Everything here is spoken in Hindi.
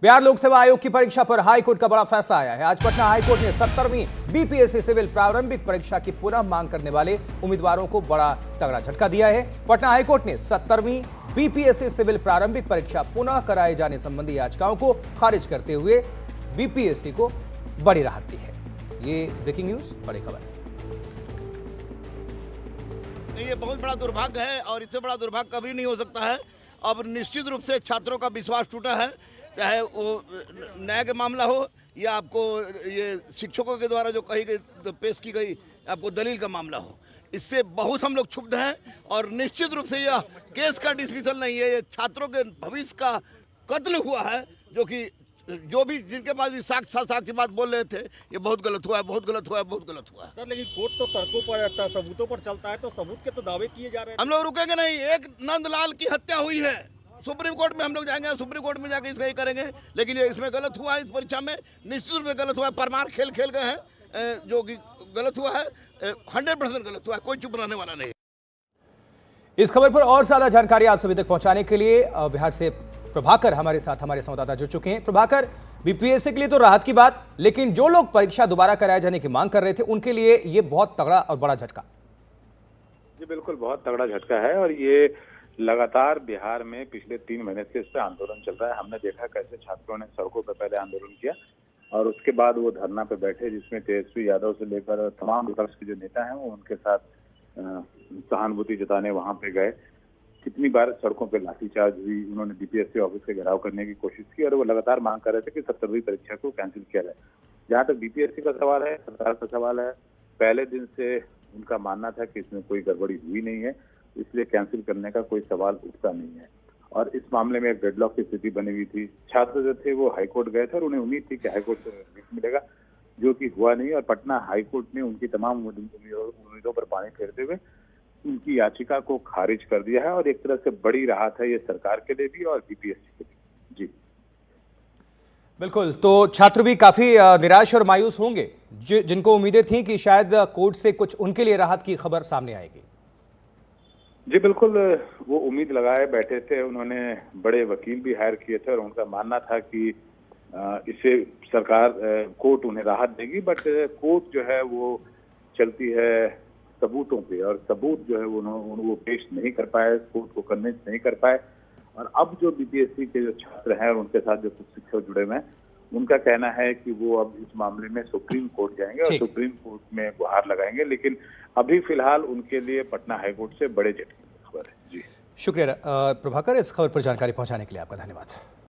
बिहार लोक सेवा आयोग की परीक्षा पर हाईकोर्ट का बड़ा फैसला आया है। आज पटना हाईकोर्ट ने 17वीं बीपीएससी सिविल प्रारंभिक परीक्षा की पुनः मांग करने वाले उम्मीदवारों को बड़ा तगड़ा झटका दिया है। पटना हाईकोर्ट ने 17वीं बीपीएससी सिविल प्रारंभिक परीक्षा पुनः कराए जाने संबंधी याचिकाओं को खारिज करते हुए बीपीएससी को बड़ी राहत दी है। ये ब्रेकिंग न्यूज, बड़ी खबर। ये बहुत बड़ा दुर्भाग्य है और इससे बड़ा दुर्भाग्य कभी नहीं हो सकता है। अब निश्चित रूप से छात्रों का विश्वास टूटा है, चाहे वो न्याय का मामला हो या आपको ये शिक्षकों के द्वारा जो कही गई पेश की गई आपको दलील का मामला हो। इससे बहुत हम लोग क्षुब्ध हैं और निश्चित रूप से यह केस का डिसमिसल नहीं है, ये छात्रों के भविष्य का कत्ल हुआ है। जो भी जिनके पास भी साक्ष्य बात बोल रहे थे, ये बहुत गलत हुआ है, बहुत गलत हुआ है, बहुत गलत हुआ है। सर लेकिन कोर्ट तो तर्कों पर, सबूतों पर चलता है, तो सबूत के तो दावे किए जा रहे हैं। हम लोग रुकेंगे नहीं। एक नंदलाल की हत्या हुई है, सुप्रीम कोर्ट में हम लोग जाएंगे, सुप्रीम कोर्ट में जाकर इसका ये करेंगे, लेकिन ये इसमें गलत हुआ है। इस परीक्षा में निश्चित रूप से गलत हुआ है। परमार खेल गए हैं, जो कि गलत हुआ है, 100% गलत हुआ है, कोई चुप रहने वाला नहीं। इस खबर पर और ज्यादा जानकारी आप सभी तक पहुंचाने के लिए बिहार से प्रभाकर हमारे साथ, हमारे संवाददाता जुड़ चुके हैं। प्रभाकर, बीपीएससी के लिए तो राहत की बात, लेकिन जो लोग परीक्षा दोबारा कराए जाने की मांग कर रहे थे उनके लिए ये बहुत तगड़ा और बड़ा झटका। जी बिल्कुल, बहुत तगड़ा झटका है और ये लगातार बिहार में पिछले 3 महीने से इस पर आंदोलन चल रहा है। हमने देखा कैसे छात्रों ने सड़कों पर पहले आंदोलन किया और उसके बाद वो धरना पे बैठे, जिसमें तेजस्वी यादव से लेकर तमाम विपक्ष के जो नेता हैं वो उनके साथ सहानुभूति जताने वहां पे गए। कितनी बार सड़कों पे लाठीचार्ज हुई, उन्होंने बीपीएससी ऑफिस का घेराव करने की कोशिश की और वो लगातार मांग कर रहे थे कि 17वीं परीक्षा को कैंसिल किया जाए। जहाँ तक बीपीएससी का सवाल है, सरकार का सवाल है, पहले दिन से उनका मानना था कि इसमें कोई गड़बड़ी हुई नहीं है, इसलिए कैंसिल करने का कोई सवाल उठता नहीं है। और इस मामले में एक डेडलॉक की स्थिति बनी हुई थी। छात्र जो थे वो हाईकोर्ट गए थे और उन्हें उम्मीद थी कि हाईकोर्ट से रिलीफ मिलेगा, जो कि हुआ नहीं। और पटना हाईकोर्ट ने उनकी तमाम उम्मीदों पर पानी फेरते हुए उनकी याचिका को खारिज कर दिया है और एक तरह से बड़ी राहत है ये सरकार के लिए भी और बीपीएससी के लिए। जी बिल्कुल, तो छात्र भी काफी निराश और मायूस होंगे, जिनको उम्मीदें थी कि शायद कोर्ट से कुछ उनके लिए राहत की खबर सामने आएगी। जी बिल्कुल, वो उम्मीद लगाए बैठे थे। उन्होंने बड़े वकील भी हायर किए थे और उनका मानना था कि इससे सरकार कोर्ट उन्हें राहत देगी, बट कोर्ट जो है वो चलती है सबूतों पे और सबूत जो है वो पेश नहीं कर पाए, कोर्ट को कन्विंस नहीं कर पाए। और अब जो बीपीएससी के जो छात्र हैं और उनके साथ जो कुछ शिक्षक जुड़े हुए हैं, उनका कहना है कि वो अब इस मामले में सुप्रीम कोर्ट जाएंगे और सुप्रीम कोर्ट में गुहार लगाएंगे। लेकिन अभी फिलहाल उनके लिए पटना हाईकोर्ट से बड़े झटके की खबर है। जी शुक्रिया प्रभाकर, इस खबर पर जानकारी पहुंचाने के लिए आपका धन्यवाद।